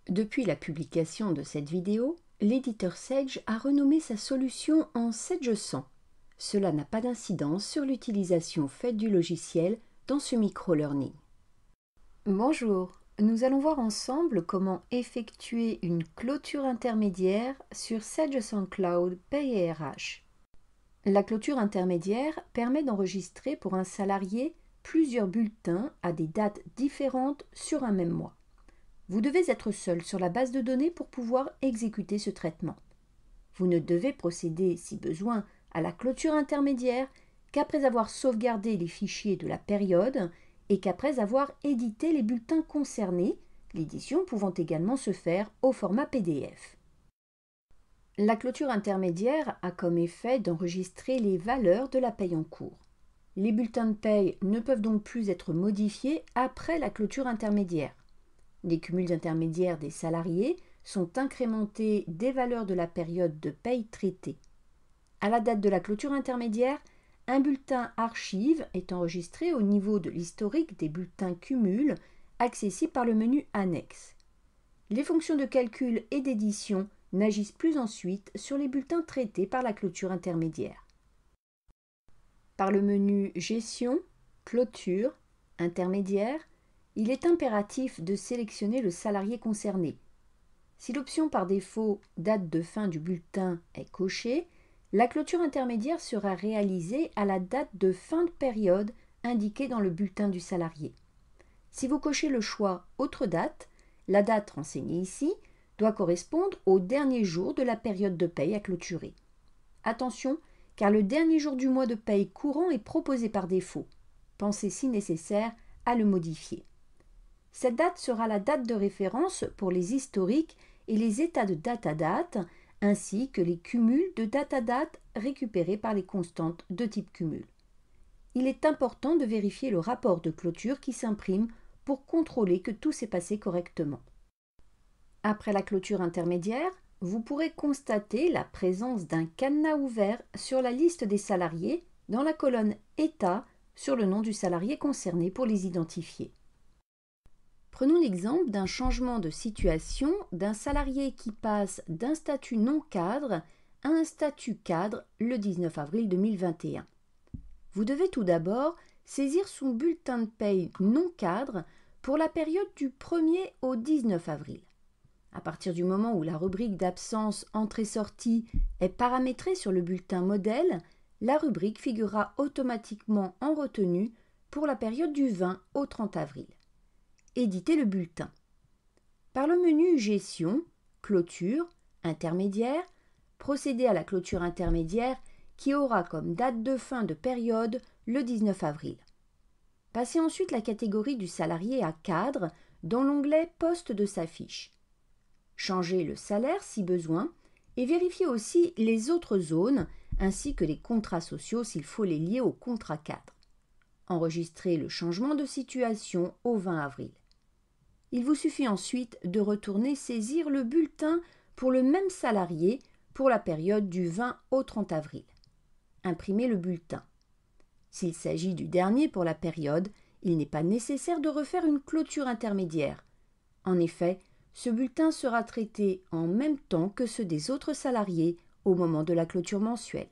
Depuis la publication de cette vidéo, l'éditeur Sage a renommé sa solution en Sage 100. Cela n'a pas d'incidence sur l'utilisation faite du logiciel dans ce micro-learning. Bonjour, nous allons voir ensemble comment effectuer une clôture intermédiaire sur Sage Cloud Pay RH. La clôture intermédiaire permet d'enregistrer pour un salarié plusieurs bulletins à des dates différentes sur un même mois. Vous devez être seul sur la base de données pour pouvoir exécuter ce traitement. Vous ne devez procéder, si besoin, à la clôture intermédiaire qu'après avoir sauvegardé les fichiers de la période et qu'après avoir édité les bulletins concernés, l'édition pouvant également se faire au format PDF. La clôture intermédiaire a comme effet d'enregistrer les valeurs de la paye en cours. Les bulletins de paye ne peuvent donc plus être modifiés après la clôture intermédiaire. Les cumuls intermédiaires des salariés sont incrémentés des valeurs de la période de paye traitée. À la date de la clôture intermédiaire, un bulletin archive est enregistré au niveau de l'historique des bulletins cumuls accessibles par le menu Annexe. Les fonctions de calcul et d'édition n'agissent plus ensuite sur les bulletins traités par la clôture intermédiaire. Par le menu Gestion, Clôture, Intermédiaire, il est impératif de sélectionner le salarié concerné. Si l'option par défaut date de fin du bulletin est cochée, la clôture intermédiaire sera réalisée à la date de fin de période indiquée dans le bulletin du salarié. Si vous cochez le choix Autre date, la date renseignée ici doit correspondre au dernier jour de la période de paye à clôturer. Attention, car le dernier jour du mois de paye courant est proposé par défaut. Pensez si nécessaire à le modifier. Cette date sera la date de référence pour les historiques et les états de date à date, ainsi que les cumuls de date à date récupérés par les constantes de type cumul. Il est important de vérifier le rapport de clôture qui s'imprime pour contrôler que tout s'est passé correctement. Après la clôture intermédiaire, vous pourrez constater la présence d'un cadenas ouvert sur la liste des salariés dans la colonne État sur le nom du salarié concerné pour les identifier. Prenons l'exemple d'un changement de situation d'un salarié qui passe d'un statut non cadre à un statut cadre le 19 avril 2021. Vous devez tout d'abord saisir son bulletin de paye non cadre pour la période du 1er au 19 avril. À partir du moment où la rubrique d'absence entrée-sortie est paramétrée sur le bulletin modèle, la rubrique figurera automatiquement en retenue pour la période du 20 au 30 avril. Éditer le bulletin. Par le menu Gestion, Clôture, Intermédiaire, procédez à la clôture intermédiaire qui aura comme date de fin de période le 19 avril. Passez ensuite la catégorie du salarié à cadre dans l'onglet Poste de sa fiche. Changez le salaire si besoin et vérifiez aussi les autres zones ainsi que les contrats sociaux s'il faut les lier au contrat cadre. Enregistrez le changement de situation au 20 avril. Il vous suffit ensuite de retourner saisir le bulletin pour le même salarié pour la période du 20 au 30 avril. Imprimez le bulletin. S'il s'agit du dernier pour la période, il n'est pas nécessaire de refaire une clôture intermédiaire. En effet, ce bulletin sera traité en même temps que ceux des autres salariés au moment de la clôture mensuelle.